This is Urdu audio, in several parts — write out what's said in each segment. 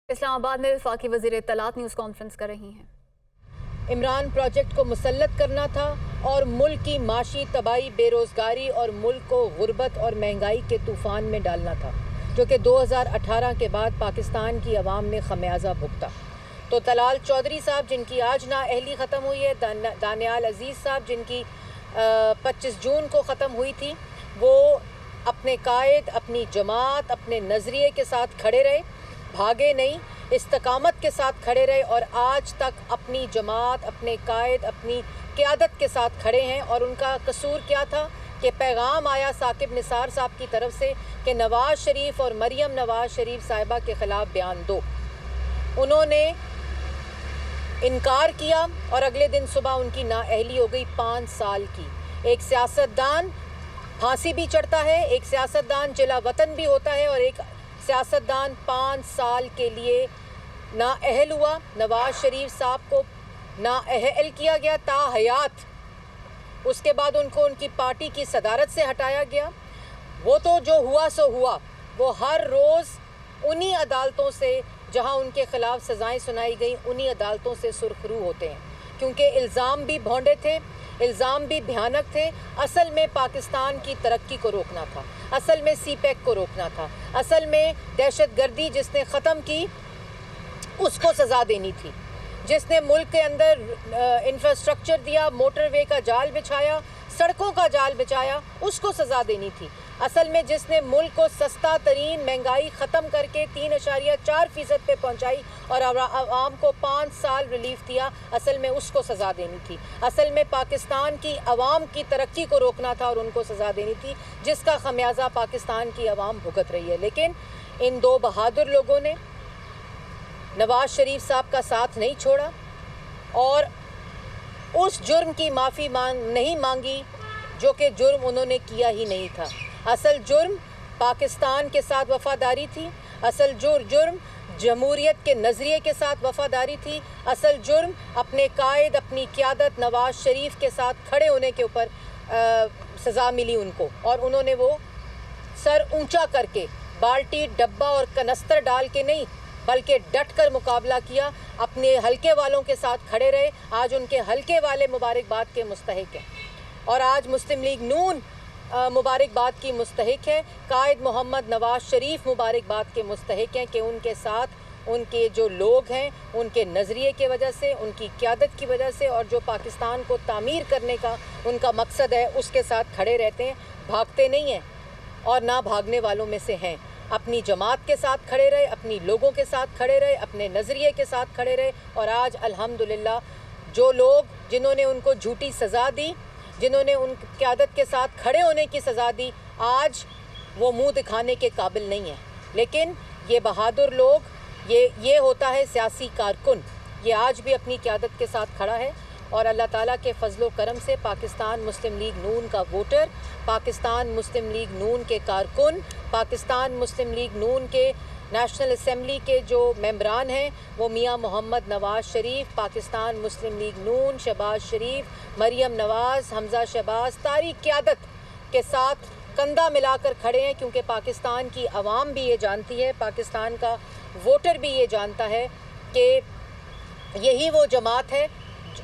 اسلام آباد میں وفاقی وزیر اطلاعات نیوز کانفرنس کر رہی ہیں۔ عمران پروجیکٹ کو مسلط کرنا تھا اور ملک کی معاشی تباہی، بے روزگاری اور ملک کو غربت اور مہنگائی کے طوفان میں ڈالنا تھا، جو کہ 2018 کے بعد پاکستان کی عوام نے خمیازہ بھگتا۔ تو طلال چودھری صاحب جن کی آج نااہلی ختم ہوئی ہے، دانیال عزیز صاحب جن کی 25 جون کو ختم ہوئی تھی، وہ اپنے قائد، اپنی جماعت، اپنے نظریے کے ساتھ کھڑے رہے، بھاگے نہیں، استقامت کے ساتھ کھڑے رہے اور آج تک اپنی جماعت، اپنے قائد، اپنی قیادت کے ساتھ کھڑے ہیں۔ اور ان کا قصور کیا تھا کہ پیغام آیا ثاقب نثار صاحب کی طرف سے کہ نواز شریف اور مریم نواز شریف صاحبہ کے خلاف بیان دو۔ انہوں نے انکار کیا اور اگلے دن صبح ان کی نااہلی ہو گئی 5 سال کی۔ ایک سیاستدان پھانسی بھی چڑھتا ہے، ایک سیاستدان جلا وطن بھی ہوتا ہے، اور ایک سیاستدان 5 سال کے لیے نااہل ہوا۔ نواز شریف صاحب کو نااہل کیا گیا تا حیات، اس کے بعد ان کو ان کی پارٹی کی صدارت سے ہٹایا گیا۔ وہ تو جو ہوا سو ہوا، وہ ہر روز انہی عدالتوں سے جہاں ان کے خلاف سزائیں سنائی گئیں، انہی عدالتوں سے سرخرو ہوتے ہیں، کیونکہ الزام بھی بھونڈے تھے، الزام بھی بھیانک تھے۔ اصل میں پاکستان کی ترقی کو روکنا تھا، اصل میں سی پیک کو روکنا تھا، اصل میں دہشت گردی جس نے ختم کی اس کو سزا دینی تھی، جس نے ملک کے اندر انفراسٹرکچر دیا، موٹر وے کا جال بچھایا، سڑکوں کا جال بچایا، اس کو سزا دینی تھی۔ اصل میں جس نے ملک کو سستا ترین مہنگائی ختم کر کے 3.4% پہ پہنچائی اور عوام کو 5 سال ریلیف دیا، اصل میں اس کو سزا دینی تھی۔ اصل میں پاکستان کی عوام کی ترقی کو روکنا تھا اور ان کو سزا دینی تھی، جس کا خمیازہ پاکستان کی عوام بھگت رہی ہے۔ لیکن ان دو بہادر لوگوں نے نواز شریف صاحب کا ساتھ نہیں چھوڑا اور اس جرم کی معافی نہیں مانگی جو کہ جرم انہوں نے کیا ہی نہیں تھا۔ اصل جرم پاکستان کے ساتھ وفاداری تھی، اصل جرم جمہوریت کے نظریے کے ساتھ وفاداری تھی، اصل جرم اپنے قائد، اپنی قیادت نواز شریف کے ساتھ کھڑے ہونے کے اوپر سزا ملی ان کو، اور انہوں نے وہ سر اونچا کر کے بالٹی، ڈبہ اور کنستر ڈال کے نہیں بلکہ ڈٹ کر مقابلہ کیا، اپنے حلقے والوں کے ساتھ کھڑے رہے۔ آج ان کے حلقے والے مبارکباد کے مستحق ہیں اور آج مسلم لیگ نون مبارکباد کی مستحق ہے، قائد محمد نواز شریف مبارکباد کے مستحق ہیں کہ ان کے ساتھ ان کے جو لوگ ہیں، ان کے نظریے کی وجہ سے، ان کی قیادت کی وجہ سے، اور جو پاکستان کو تعمیر کرنے کا ان کا مقصد ہے، اس کے ساتھ کھڑے رہتے ہیں، بھاگتے نہیں ہیں اور نہ بھاگنے والوں میں سے ہیں۔ اپنی جماعت کے ساتھ کھڑے رہے، اپنی لوگوں کے ساتھ کھڑے رہے، اپنے نظریے کے ساتھ کھڑے رہے، اور آج الحمدللہ جو لوگ جنہوں نے ان کو جھوٹی سزا دی، جنہوں نے ان قیادت کے ساتھ کھڑے ہونے کی سزا دی، آج وہ منہ دکھانے کے قابل نہیں ہیں۔ لیکن یہ بہادر لوگ، یہ ہوتا ہے سیاسی کارکن، یہ آج بھی اپنی قیادت کے ساتھ کھڑا ہے، اور اللہ تعالیٰ کے فضل و کرم سے پاکستان مسلم لیگ نون کا ووٹر، پاکستان مسلم لیگ نون کے کارکن، پاکستان مسلم لیگ نون کے نیشنل اسمبلی کے جو ممبران ہیں، وہ میاں محمد نواز شریف، پاکستان مسلم لیگ نون، شہباز شریف، مریم نواز، حمزہ شہباز، طارق قیادت کے ساتھ کندھا ملا کر کھڑے ہیں، کیونکہ پاکستان کی عوام بھی یہ جانتی ہے، پاکستان کا ووٹر بھی یہ جانتا ہے کہ یہی وہ جماعت ہے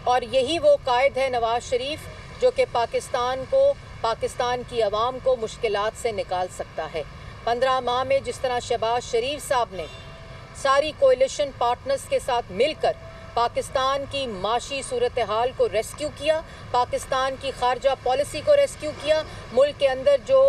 اور یہی وہ قائد ہے نواز شریف جو کہ پاکستان کو، پاکستان کی عوام کو مشکلات سے نکال سکتا ہے۔ 15 ماہ میں جس طرح شہباز شریف صاحب نے ساری کولیشن پارٹنرز کے ساتھ مل کر پاکستان کی معاشی صورتحال کو ریسکیو کیا، پاکستان کی خارجہ پالیسی کو ریسکیو کیا، ملک کے اندر جو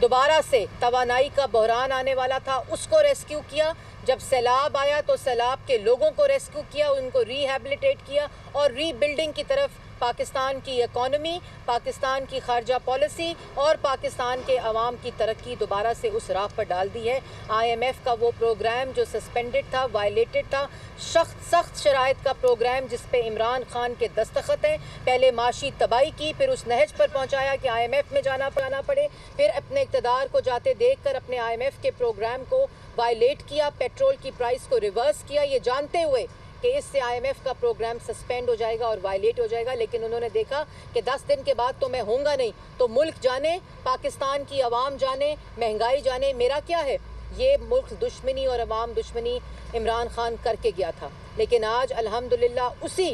دوبارہ سے توانائی کا بحران آنے والا تھا اس کو ریسکیو کیا، جب سیلاب آیا تو سیلاب کے لوگوں کو ریسکیو کیا، ان کو ریہیبلیٹیٹ کیا، اور ری بلڈنگ کی طرف پاکستان کی اکانومی، پاکستان کی خارجہ پالیسی اور پاکستان کے عوام کی ترقی دوبارہ سے اس راہ پر ڈال دی ہے۔ IMF کا وہ پروگرام جو سسپینڈڈ تھا، وائلیٹڈ تھا، سخت شرائط کا پروگرام جس پہ عمران خان کے دستخط ہیں، پہلے معاشی تباہی کی، پھر اس نہج پر پہنچایا کہ IMF میں جانا پڑے، پھر اپنے اقتدار کو جاتے دیکھ کر اپنے IMF کے پروگرام کو وائلیٹ کیا، پیٹرول کی پرائس کو ریورس کیا، یہ جانتے ہوئے کہ اس سے IMF کا پروگرام سسپینڈ ہو جائے گا اور وائلیٹ ہو جائے گا۔ لیکن انہوں نے دیکھا کہ 10 دن کے بعد تو میں ہوں گا نہیں، تو ملک جانے، پاکستان کی عوام جانے، مہنگائی جانے، میرا کیا ہے؟ یہ ملک دشمنی اور عوام دشمنی عمران خان کر کے گیا تھا، لیکن آج الحمدللہ اسی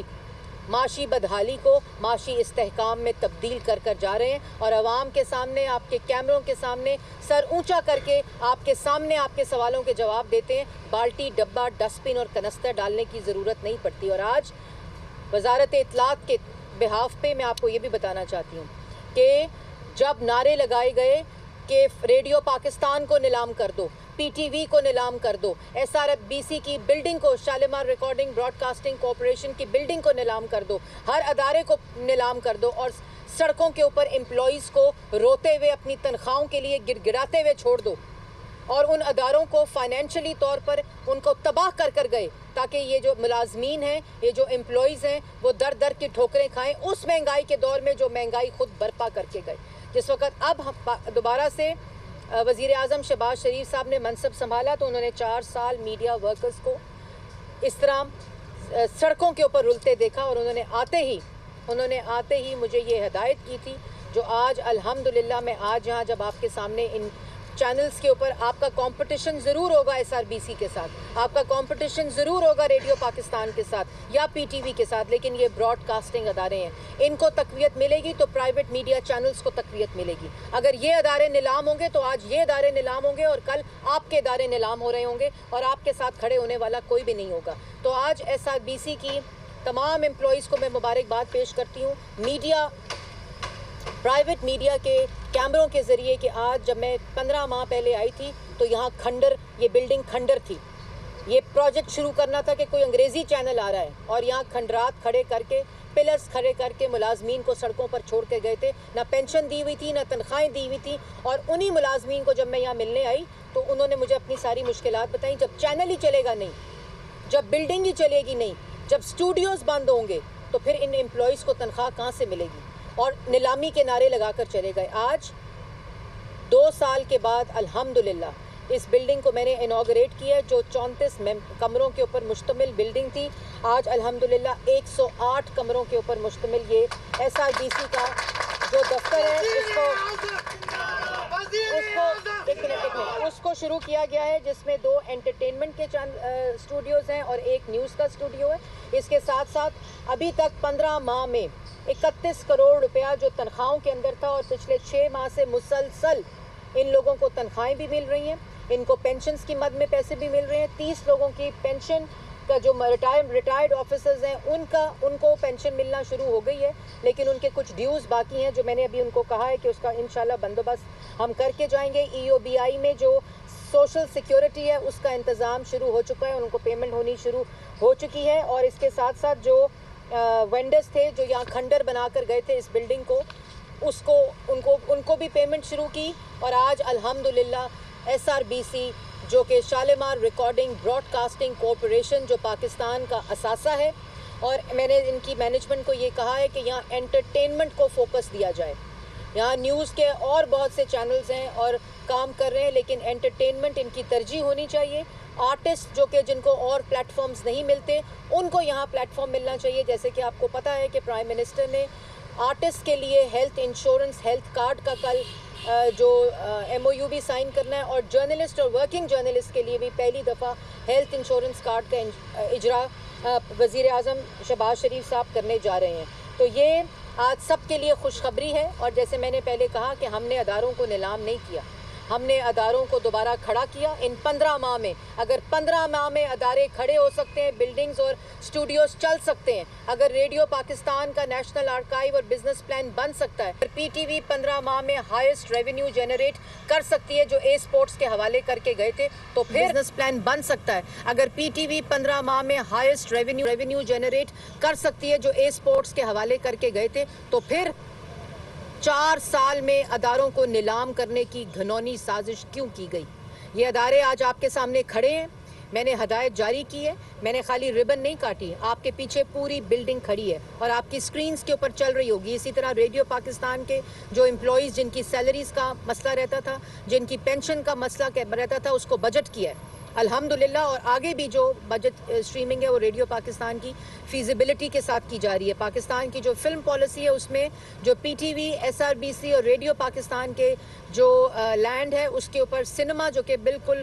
معاشی بدحالی کو معاشی استحکام میں تبدیل کر جا رہے ہیں، اور عوام کے سامنے، آپ کے کیمروں کے سامنے سر اونچا کر کے آپ کے سامنے آپ کے سوالوں کے جواب دیتے ہیں۔ بالٹی، ڈبہ، ڈسٹ بن اور کنستر ڈالنے کی ضرورت نہیں پڑتی۔ اور آج وزارت اطلاعات کے بہاف پہ میں آپ کو یہ بھی بتانا چاہتی ہوں کہ جب نعرے لگائے گئے کہ ریڈیو پاکستان کو نیلام کر دو، پی ٹی وی کو نیلام کر دو، S R F B C کی بلڈنگ کو، Shalimar recording broadcasting corporation کی بلڈنگ کو نیلام کر دو، ہر ادارے کو نیلام کر دو، اور سڑکوں کے اوپر امپلائیز کو روتے ہوئے اپنی تنخواہوں کے لیے گڑ گڑاتے ہوئے چھوڑ دو، اور ان اداروں کو فائنینشلی طور پر ان کو تباہ کر گئے تاکہ یہ جو ملازمین ہیں، یہ جو امپلائیز ہیں، وہ در در کی ٹھوکریں کھائیں اس مہنگائی کے دور میں جو مہنگائی خود برپا کر کے گئے۔ جس وقت اب دوبارہ سے وزیر اعظم شہباز شریف صاحب نے منصب سنبھالا تو انہوں نے 4 سال میڈیا ورکرز کو اس طرح سڑکوں کے اوپر رلتے دیکھا، اور انہوں نے آتے ہی مجھے یہ ہدایت کی تھی جو آج الحمدللہ میں آج یہاں جب آپ کے سامنے ان چینلز کے اوپر آپ کا کمپٹیشن ضرور ہوگا ایس آر بی سی کے ساتھ، آپ کا کمپٹیشن ضرور ہوگا ریڈیو پاکستان کے ساتھ یا پی ٹی وی کے ساتھ، لیکن یہ براڈ کاسٹنگ ادارے ہیں، ان کو تقویت ملے گی تو پرائیویٹ میڈیا چینلز کو تقویت ملے گی۔ اگر یہ ادارے نیلام ہوں گے تو آج یہ ادارے نیلام ہوں گے، اور کل آپ کے ادارے نیلام ہو رہے ہوں گے، اور آپ کے ساتھ کھڑے ہونے والا کوئی بھی نہیں ہوگا۔ تو آج ایس آر بی سی کی تمام امپلائیز کو میں مبارکباد پیش کرتی ہوں، میڈیا، پرائیویٹ میڈیا کے کیمروں کے ذریعے، کہ آج جب میں 15 ماہ پہلے آئی تھی تو یہاں یہ بلڈنگ کھنڈر تھی، یہ پروجیکٹ شروع کرنا تھا کہ کوئی انگریزی چینل آ رہا ہے، اور یہاں کھنڈرات کھڑے کر کے، پلرز کھڑے کر کے ملازمین کو سڑکوں پر چھوڑ کے گئے تھے، نہ پینشن دی ہوئی تھی، نہ تنخواہیں دی ہوئی تھی، اور انہی ملازمین کو جب میں یہاں ملنے آئی تو انہوں نے مجھے اپنی ساری مشکلات بتائیں۔ جب چینل ہی چلے گا نہیں، جب بلڈنگ ہی چلے گی نہیں، جب اسٹوڈیوز بند ہوں گے تو پھر ان امپلائیز کو تنخواہ کہاں سے ملے گی؟ اور نیلامی کے نعرے لگا کر چلے گئے۔ آج 2 سال کے بعد الحمدللہ اس بلڈنگ کو میں نے انوگریٹ کیا ہے، جو 34 کمروں کے اوپر مشتمل بلڈنگ تھی، آج الحمدللہ 108 کمروں کے اوپر مشتمل یہ ایس آر بی سی کا جو دفتر ہے اس کو شروع کیا گیا ہے، جس میں 2 انٹرٹینمنٹ کے اسٹوڈیوز ہیں اور 1 نیوز کا اسٹوڈیو ہے۔ اس کے ساتھ ساتھ ابھی تک 15 ماہ میں 31 کروڑ روپیہ جو تنخواہوں کے اندر تھا، اور پچھلے 6 ماہ سے مسلسل ان لوگوں کو تنخواہیں بھی مل رہی ہیں، ان کو پینشنز کی مد میں پیسے بھی مل رہے ہیں۔ 30 لوگوں کی پینشن کا جو ریٹائرڈ آفیسرز ہیں ان کو پینشن ملنا شروع ہو گئی ہے، لیکن ان کے کچھ ڈیوز باقی ہیں جو میں نے ابھی ان کو کہا ہے کہ اس کا انشاءاللہ بندوبست ہم کر کے جائیں گے۔ ای او بی آئی میں جو سوشل سیکیورٹی ہے اس کا انتظام شروع ہو چکا ہے، ان کو پیمنٹ ہونی شروع ہو چکی ہے، اور اس کے ساتھ ساتھ جو وینڈرز تھے جو یہاں کھنڈر بنا کر گئے تھے اس بلڈنگ کو، ان کو بھی پیمنٹ شروع کی، اور آج الحمدللہ ایس آر بی سی جو کہ Shalimar recording broadcasting corporation جو پاکستان کا اثاثہ ہے، اور میں نے ان کی مینجمنٹ کو یہ کہا ہے کہ یہاں انٹرٹینمنٹ کو فوکس دیا جائے۔ یہاں نیوز کے اور بہت سے چینلز ہیں اور کام کر رہے ہیں، لیکن انٹرٹینمنٹ ان کی ترجیح ہونی چاہیے۔ آرٹسٹ جو کہ جن کو اور پلیٹ فارمز نہیں ملتے، ان کو یہاں پلیٹ فارم ملنا چاہیے، جیسے کہ آپ کو پتہ ہے کہ پرائم منسٹر نے آرٹسٹ کے لیے ہیلتھ انشورنس، ہیلتھ کارڈ کا کل جو ایم او یو بھی سائن کرنا ہے، اور جرنلسٹ اور ورکنگ جرنلسٹ کے لیے بھی پہلی دفعہ ہیلتھ انشورنس کارڈ کا اجرا وزیر اعظم شہباز شریف صاحب کرنے جا رہے ہیں۔ تو یہ آج سب کے لیے خوشخبری ہے، اور جیسے میں نے پہلے کہا کہ ہم نے اداروں کو نیلام نہیں کیا، ہم نے اداروں کو دوبارہ کھڑا کیا۔ ان 15 ماہ میں، اگر 15 ماہ میں ادارے کھڑے ہو سکتے ہیں، بلڈنگز اور اسٹوڈیوز چل سکتے ہیں، اگر ریڈیو پاکستان کا نیشنل آرکائیو اور بزنس پلان بن سکتا ہے، پی ٹی وی 15 ماہ میں ہائیسٹ ریونیو جنریٹ کر سکتی ہے جو اے سپورٹس کے حوالے کر کے گئے تھے، تو پھر بزنس پلان بن سکتا ہے۔ اگر پی ٹی وی 15 ماہ میں ہائیسٹ ریونیو جنریٹ کر سکتی ہے جو اے سپورٹس کے حوالے کر کے گئے تھے، تو پھر 4 سال میں اداروں کو نیلام کرنے کی گھنونی سازش کیوں کی گئی؟ یہ ادارے آج آپ کے سامنے کھڑے ہیں، میں نے ہدایت جاری کی ہے، میں نے خالی ربن نہیں کاٹی، آپ کے پیچھے پوری بلڈنگ کھڑی ہے اور آپ کی سکرینز کے اوپر چل رہی ہوگی۔ اسی طرح ریڈیو پاکستان کے جو امپلائیز جن کی سیلریز کا مسئلہ رہتا تھا، جن کی پینشن کا مسئلہ رہتا تھا، اس کو بجٹ کیا ہے الحمدللہ، اور آگے بھی جو بجٹ اسٹریمنگ ہے وہ ریڈیو پاکستان کی فیزیبلٹی کے ساتھ کی جا رہی ہے۔ پاکستان کی جو فلم پالیسی ہے اس میں جو P T V, S R B C اور ریڈیو پاکستان کے جو لینڈ ہے اس کے اوپر سنیما جو کہ بالکل